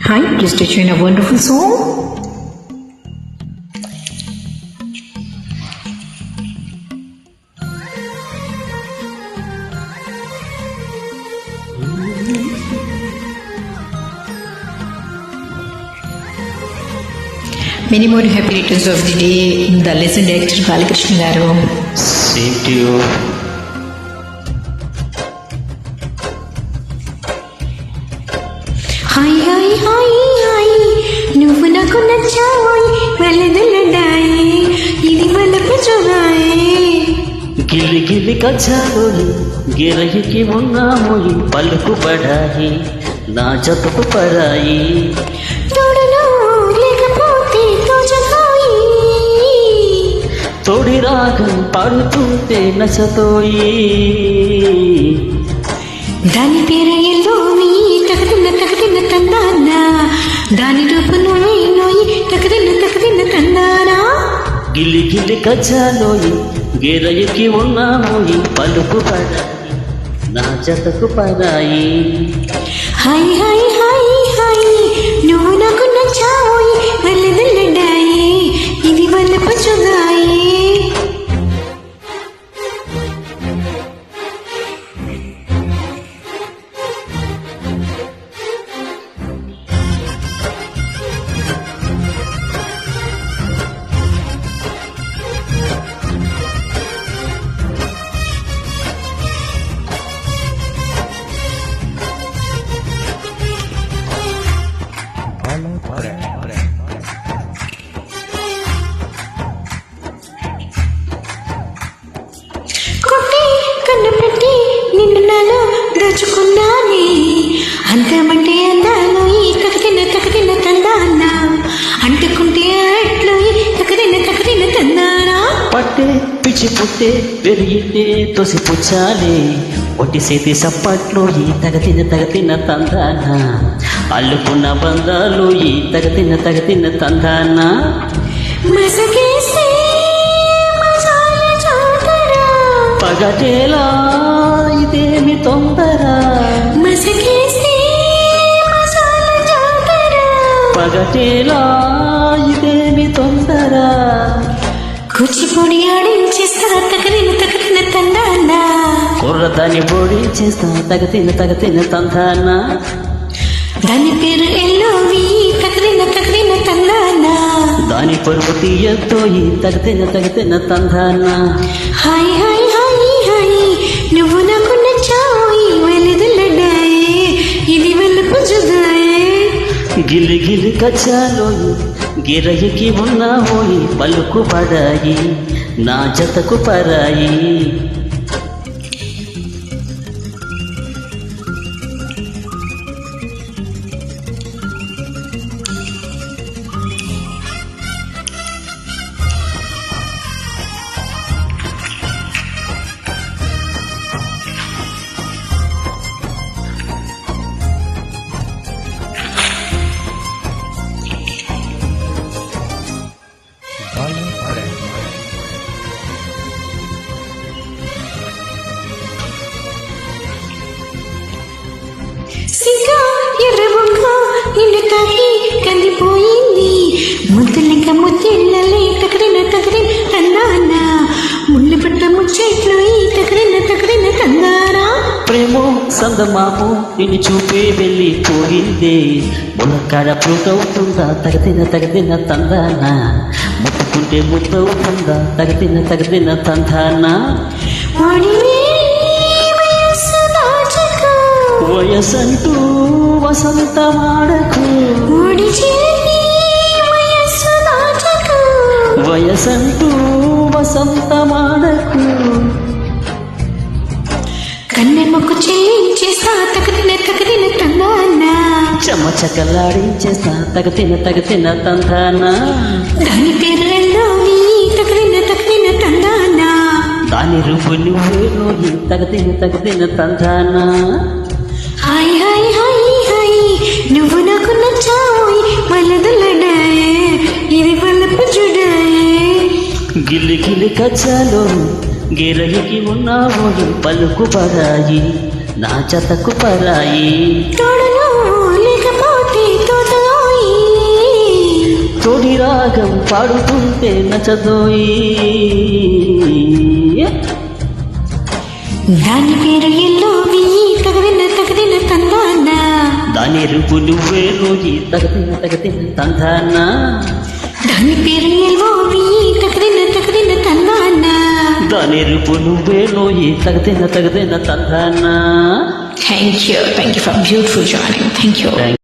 Hi, please to tune a wonderful song. Many more happy returns of the day, the legend actor Balakrishna Garu. Same to you. Hi, hi, hi, hi. నువ్వు నాకు నచ్చావోయ్ వెలదలడాయే ఇది వలపు జోగాయే గిల్లి గిల్లి కచ్చాలోయి గిరహికి ఉన్నామోయి పలుకు పడాయి నా జతకు పరాయి తోడలో లేకపోతే తోచకోయి తోడి రాగం పాడుతుంటే నచతోయి దాని పేరు ఎల్లోవి తగదిన్న తందానా దాని రూపు నోయి నోయి తగదిన్న తందానా గిల్లి గిల్లి కచ్చాలోయి గిరహికి ఉన్నామోయి పలుకు పడాయి నా జతకు పరాయి హై హై హై హై నువ్వు నాకు నచ్చావోయ్ వెలదలడాయే ఇది వలపు జోగాయే కొట్టి కన్ను పెట్టి నిన్ను నాలో దాచుకున్నానే అంతమంటే అందాలో ఈ తగదిన్న తందానా అంటుకుంటే అట్లో ఈ తగదిన్న తందానా పట్టే పిచ్చి పుట్టే పెరిగితే తోసి పుచ్చాలే ఒట్టి చేతి సప్పట్లో ఈ తగతిన తందాన అల్లుకున్న బంధాలు ఈ తగతిన తందాన మసకేసే మసాల చాటరా పగటేలా ఇదేమి తొందర మసకేసే మసాల చాటరా పగటేలా ఇదేమి తొందర కూచిపూడి ఆడించేస్తా తగదిన్న తందానా కుర్రదాన్ని పొడి చేస్తా తగతిన తందాన దాని పేరు ఎల్లోవి తగదిన్న తందానా దాని పరుపు తీయతో ఈ తగతిన తందాన హై హై హై హై నువ్వు నాకు నచ్చావోయ్ వెలదలడాయే ఇది వలపు జోగాయే గిల్లి గిల్లి కచ్చాలోయి గిరహికి ఉన్నావోయి పలుకు పడాయి నా జతకు పరాయి సిగ్గా ఎర్రబొంగా నిన్ను తాకి కందిపోయింది ముద్దులిక ముద్దిళ్ళలే తగదిన్న తందానా ముళ్ళు పట్ట ముచ్చేట్లో ఈ తగదిన్న తందానా ప్రేమో సందమాము నిన్ను చూపే వెళ్ళిపోయిందే ములక్కాడ పూర్తవుతుందా తగతిన తందాన ముట్టుకుంటే ముద్దవుతుందా తగతిన తందాన వయసంటూ వసంతమాడకు వయసంటూ వసంతమాడకు కన్నెమ్మకు చెల్లించేస్తా తగదిన తందానా చెమచకలాడించేస్తా తగతిన తందాన దాని పేరు ఎల్లోవి తగదిన తందానా దాని రూపు నువ్వేనోయి తగతిన తందాన హై హై హై హై నువ్వు నాకు నచ్చావోయ్ వెలదలడాయే ఇది వలపు జోగాయే గిల్లి గిల్లి కచ్చాలో గిరహికి ఉన్నావోయి పలుకు పరాయి నా జతకు పరాయి తోడలో లేకపోతే తోట రాగం పాడుతుంటే నచ్చదోయి దాని పేరు ఎల్లోవి తగదిన తగదిన తందాన దాని రుపు నువ్వే లోయి తగతిన తందానా దాని పేరు ఎల్లోవి తగదిన తగదిన తందాన దాని రుపు నువ్వే లోయి తగతిన తందానా thank you for beautiful joining thank you